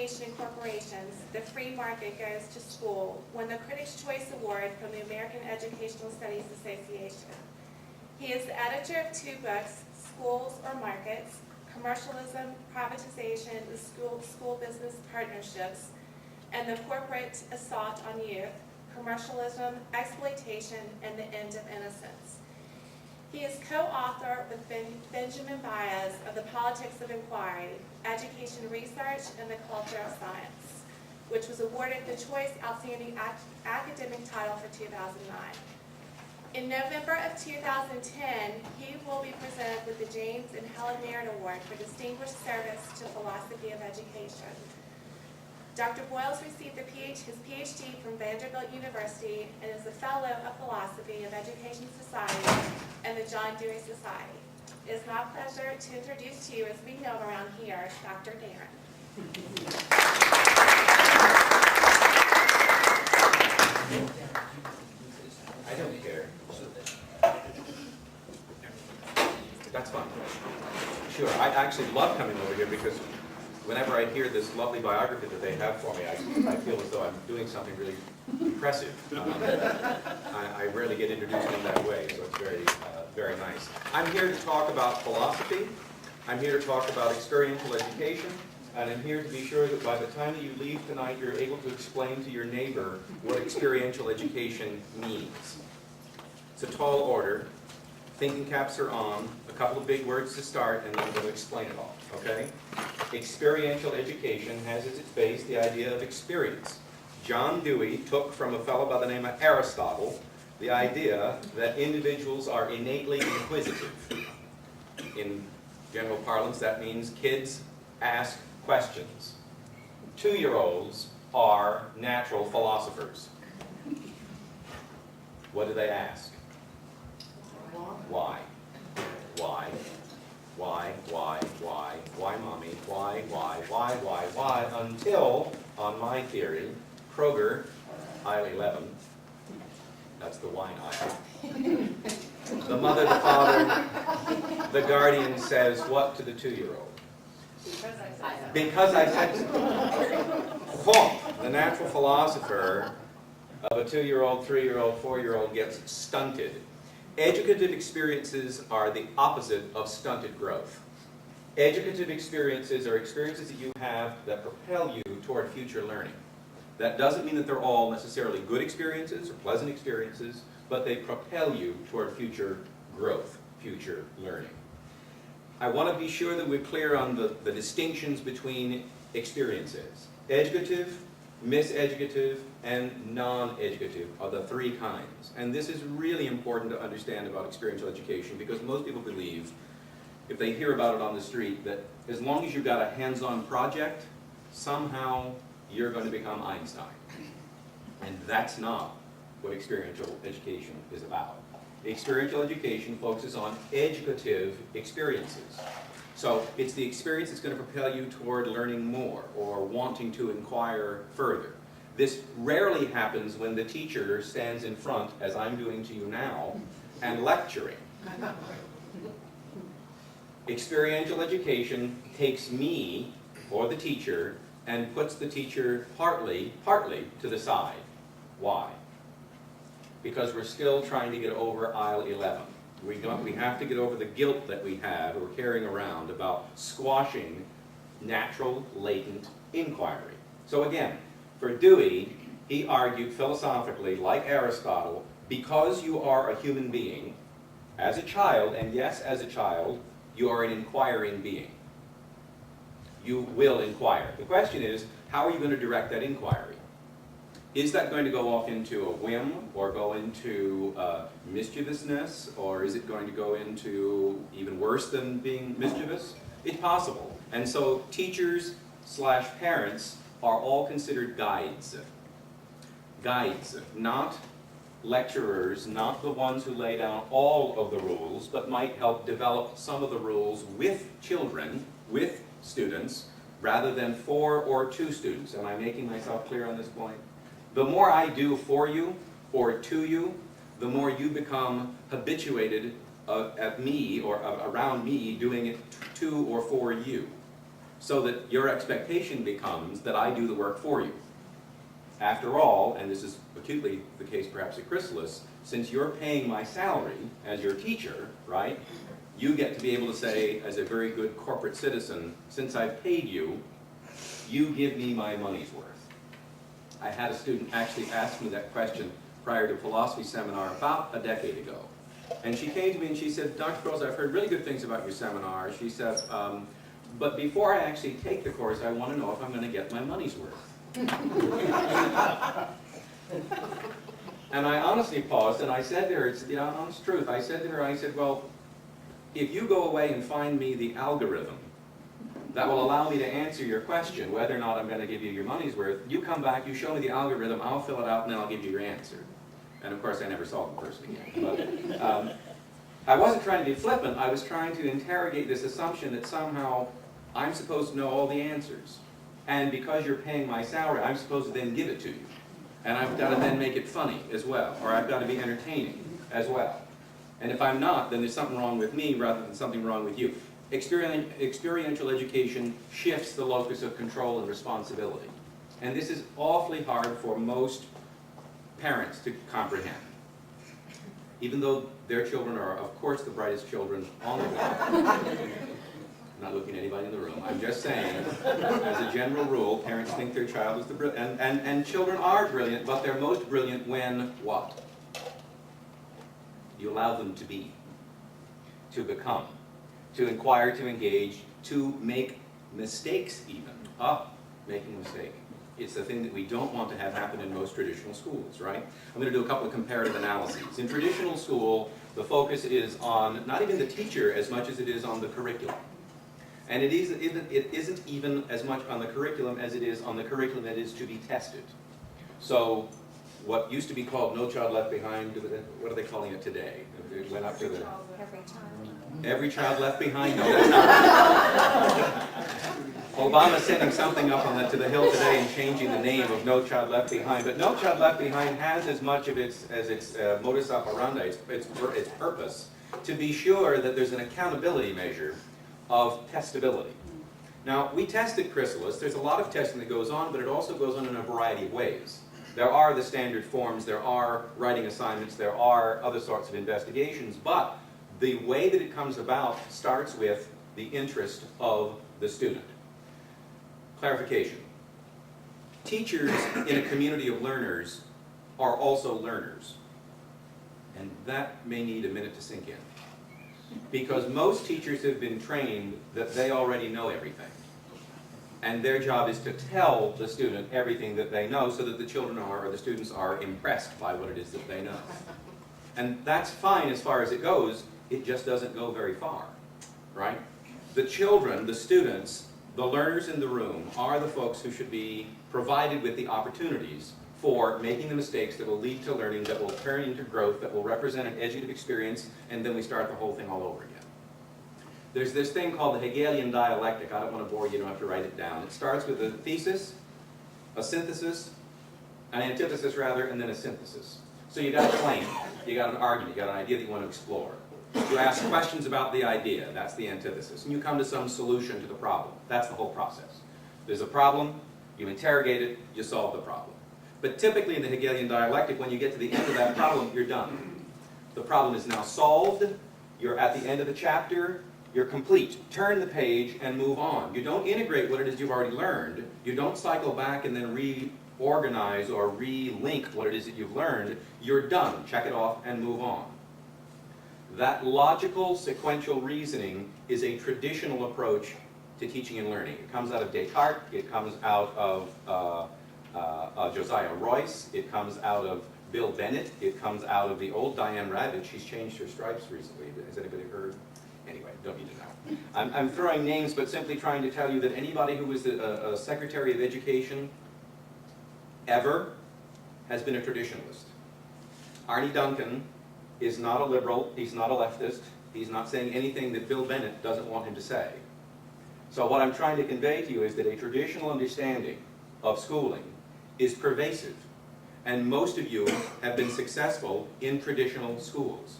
Education Corporation's The Free Market Goes to School won the Critics' Choice Award from the American Educational Studies Association. He is the editor of two books, Schools or Markets, Commercialism, Privatization, and School Business Partnerships, and The Corporate Assault on Youth, Commercialism, Exploitation, and the End of Innocence. He is co-author with Benjamin Baez of The Politics of Inquiry, Education Research and the Culture of Science, which was awarded the Choice Outstanding Academic title for 2009. In November of 2010, he will be presented with the James and Helen Merritt Award for Distinguished Service to Philosophy of Education. Dr. Boyles received his PhD from Vanderbilt University and is a Fellow of Philosophy of Education Society and the John Dewey Society. It is my pleasure to introduce to you, as we know around here, Dr. Daron. I don't care. That's fine. Sure, I actually love coming over here because whenever I hear this lovely biography that they have for me, I feel as though I'm doing something really impressive. I rarely get introduced in that way, so it's very nice. I'm here to talk about philosophy. I'm here to talk about experiential education. And I'm here to be sure that by the time that you leave tonight, you're able to explain to your neighbor what experiential education means. It's a tall order. Thinking caps are on. A couple of big words to start, and then I'm going to explain it all, okay? Experiential education has as its base the idea of experience. John Dewey took from a fellow by the name of Aristotle the idea that individuals are innately inquisitive. In general parlance, that means kids ask questions. 2-year-olds are natural philosophers. What do they ask? Why? Why? Why? Why, mommy? Why? Until, on my theory, Kroger, aisle 11, that's the wine aisle. The mother, the father, the guardian says what to the 2-year-old? Because I said so. The natural philosopher of a 2-year-old, 3-year-old, 4-year-old gets stunted. Educative experiences are the opposite of stunted growth. Educative experiences are experiences that you have that propel you toward future learning. That doesn't mean that they're all necessarily good experiences or pleasant experiences, but they propel you toward future growth, future learning. I want to be sure that we're clear on the distinctions between experiences. Educative, miseducative, and non-educative are the three kinds. And this is really important to understand about experiential education because most people believe, if they hear about it on the street, that as long as you've got a hands-on project, somehow you're going to become Einstein. And that's not what experiential education is about. Experiential education focuses on educative experiences. So it's the experience that's going to propel you toward learning more or wanting to inquire further. This rarely happens when the teacher stands in front, as I'm doing to you now, and lecturing. Experiential education takes me, or the teacher, and puts the teacher partly to the side. Why? Because we're still trying to get over aisle 11. We have to get over the guilt that we have, or we're carrying around, about squashing natural, latent inquiry. So again, for Dewey, he argued philosophically, like Aristotle, because you are a human being, as a child, and yes, as a child, you are an inquiring being. You will inquire. The question is, how are you going to direct that inquiry? Is that going to go off into a whim, or go into mischievousness, or is it going to go into even worse than being mischievous? It's possible. And so teachers / parents are all considered guides. Guides, not lecturers, not the ones who lay down all of the rules, but might help develop some of the rules with children, with students, rather than for or to students. Am I making myself clear on this point? The more I do for you or to you, the more you become habituated at me or around me doing it to or for you. so that your expectation becomes that I do the work for you. After all, and this is acutely the case perhaps at Chrysalis, since you're paying my salary as your teacher, right, you get to be able to say, as a very good corporate citizen, since I've paid you, you give me my money's worth. I had a student actually ask me that question prior to a philosophy seminar about a decade ago. And she came to me and she said, Dr. Boyles, I've heard really good things about your seminar. She said, but before I actually take the course, I want to know if I'm going to get my money's worth. And I honestly paused and I said to her, it's the honest truth, I said to her, I said, well, if you go away and find me the algorithm that will allow me to answer your question, whether or not I'm going to give you your money's worth, you come back, you show me the algorithm, I'll fill it out, and then I'll give you your answer. And of course, I never saw the person again. But I wasn't trying to be flippant, I was trying to interrogate this assumption that somehow I'm supposed to know all the answers. And because you're paying my salary, I'm supposed to then give it to you. And I've got to then make it funny as well, or I've got to be entertaining as well. And if I'm not, then there's something wrong with me rather than something wrong with you. Experiential education shifts the locus of control and responsibility. And this is awfully hard for most parents to comprehend. Even though their children are, of course, the brightest children on the planet. I'm not looking at anybody in the room. I'm just saying, as a general rule, parents think their child is the brilliant, and children are brilliant, but they're most brilliant when what? You allow them to be, to become, to inquire, to engage, to make mistakes even. Making a mistake. It's the thing that we don't want to have happen in most traditional schools, right? I'm going to do a couple of comparative analyses. In traditional school, the focus is on not even the teacher as much as it is on the curriculum. And it isn't even as much on the curriculum as it is on the curriculum that is to be tested. So what used to be called No Child Left Behind, what are they calling it today? It went up to the... Every Child Left Behind? No, that's not Obama's sending something up on to the Hill today and changing the name of No Child Left Behind. But No Child Left Behind has as much of its modus operandi, its purpose, to be sure that there's an accountability measure of testability. Now, we test at Chrysalis. There's a lot of testing that goes on, but it also goes on in a variety of ways. There are the standard forms, there are writing assignments, there are other sorts of investigations, but the way that it comes about starts with the interest of the student. Clarification. Teachers in a community of learners are also learners. And that may need a minute to sink in. Because most teachers have been trained that they already know everything. And their job is to tell the student everything that they know so that the children are, or the students are, impressed by what it is that they know. And that's fine as far as it goes, it just doesn't go very far, right? The children, the students, the learners in the room are the folks who should be provided with the opportunities for making the mistakes that will lead to learning, that will turn into growth, that will represent an educative experience, and then we start the whole thing all over again. There's this thing called the Hegelian dialectic. I don't want to bore you, you don't have to write it down. It starts with a thesis, a synthesis, an antithesis rather, and then a synthesis. So you got a claim, you got an argument, you got an idea that you want to explore. You ask questions about the idea, that's the antithesis, and you come to some solution to the problem. That's the whole process. There's a problem, you interrogate it, you solve the problem. But typically in the Hegelian dialectic, when you get to the end of that problem, you're done. The problem is now solved, you're at the end of the chapter, you're complete. Turn the page and move on. You don't integrate what it is you've already learned. You don't cycle back and then reorganize or re-link what it is that you've learned. You're done. Check it off and move on. That logical, sequential reasoning is a traditional approach to teaching and learning. It comes out of Descartes. It comes out of Josiah Royce. It comes out of Bill Bennett. It comes out of the old Diane Ravitch. She's changed her stripes recently. Has anybody heard? Anyway, don't need to know. I'm throwing names, but simply trying to tell you that anybody who was a Secretary of Education ever has been a traditionalist. Arnie Duncan is not a liberal, he's not a leftist, he's not saying anything that Bill Bennett doesn't want him to say. So what I'm trying to convey to you is that a traditional understanding of schooling is pervasive, and most of you have been successful in traditional schools.